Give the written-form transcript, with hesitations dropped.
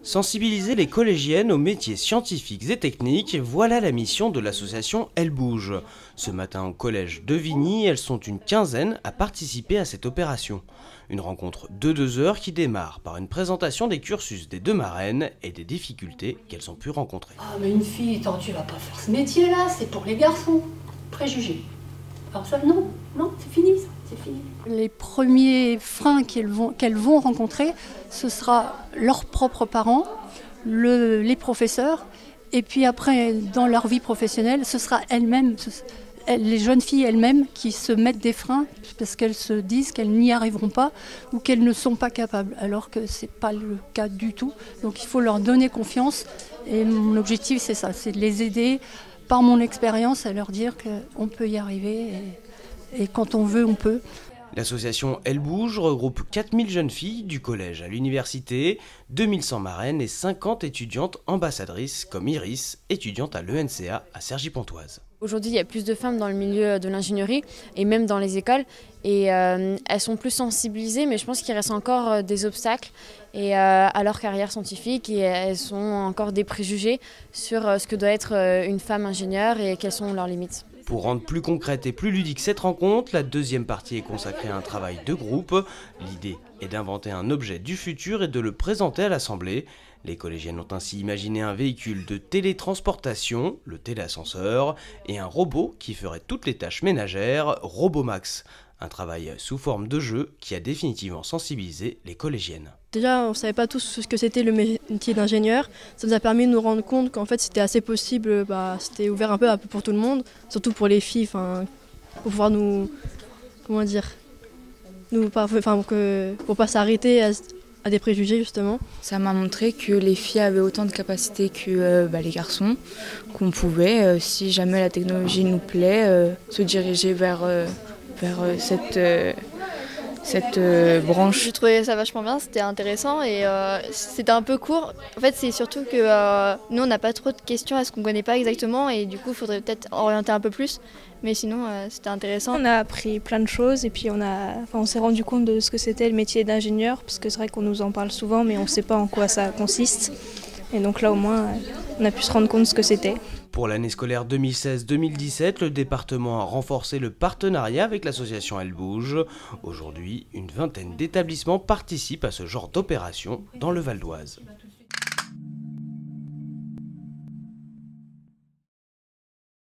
Sensibiliser les collégiennes aux métiers scientifiques et techniques, voilà la mission de l'association Elle Bouge. Ce matin au collège de Vigny, elles sont une quinzaine à participer à cette opération. Une rencontre de 2 heures qui démarre par une présentation des cursus des 2 marraines et des difficultés qu'elles ont pu rencontrer. Ah mais une fille, attends, tu vas pas faire ce métier-là, c'est pour les garçons. Préjugés. Alors ça, non, c'est fini ça, c'est fini. Les premiers freins qu'elles vont rencontrer, ce sera leurs propres parents, les professeurs, et puis après, dans leur vie professionnelle, ce sera elles-mêmes, les jeunes filles elles-mêmes qui se mettent des freins parce qu'elles se disent qu'elles n'y arriveront pas ou qu'elles ne sont pas capables, alors que ce n'est pas le cas du tout. Donc il faut leur donner confiance et mon objectif c'est ça, c'est de les aider par mon expérience à leur dire qu'on peut y arriver et quand on veut, on peut. L'association Elle Bouge regroupe 4000 jeunes filles du collège à l'université, 2100 marraines et 50 étudiantes ambassadrices comme Iris, étudiante à l'ENCA à Cergy-Pontoise. Aujourd'hui, il y a plus de femmes dans le milieu de l'ingénierie et même dans les écoles. Et elles sont plus sensibilisées, mais je pense qu'il reste encore des obstacles à leur carrière scientifique et elles ont encore des préjugés sur ce que doit être une femme ingénieure et quelles sont leurs limites. Pour rendre plus concrète et plus ludique cette rencontre, la deuxième partie est consacrée à un travail de groupe. L'idée est d'inventer un objet du futur et de le présenter à l'Assemblée. Les collégiennes ont ainsi imaginé un véhicule de télétransportation, le téléascenseur, et un robot qui ferait toutes les tâches ménagères, Robomax. Un travail sous forme de jeu qui a définitivement sensibilisé les collégiennes. Déjà, on ne savait pas tous ce que c'était le métier d'ingénieur. Ça nous a permis de nous rendre compte qu'en fait c'était assez possible, c'était ouvert un peu pour tout le monde, surtout pour les filles, pour pouvoir nous, comment dire, pour pas s'arrêter à des préjugés justement. Ça m'a montré que les filles avaient autant de capacités que les garçons, qu'on pouvait, si jamais la technologie nous plaît, se diriger vers cette branche. J'ai trouvé ça vachement bien, c'était intéressant et c'était un peu court. En fait, c'est surtout que nous, on n'a pas trop de questions à ce qu'on ne connaît pas exactement et du coup, il faudrait peut-être orienter un peu plus. Mais sinon, c'était intéressant. On a appris plein de choses et puis on s'est rendu compte de ce que c'était le métier d'ingénieur, parce que c'est vrai qu'on nous en parle souvent, mais on ne sait pas en quoi ça consiste. Et donc là, au moins, on a pu se rendre compte de ce que c'était. Pour l'année scolaire 2016-2017, le département a renforcé le partenariat avec l'association Elle Bouge. Aujourd'hui, une vingtaine d'établissements participent à ce genre d'opération dans le Val d'Oise.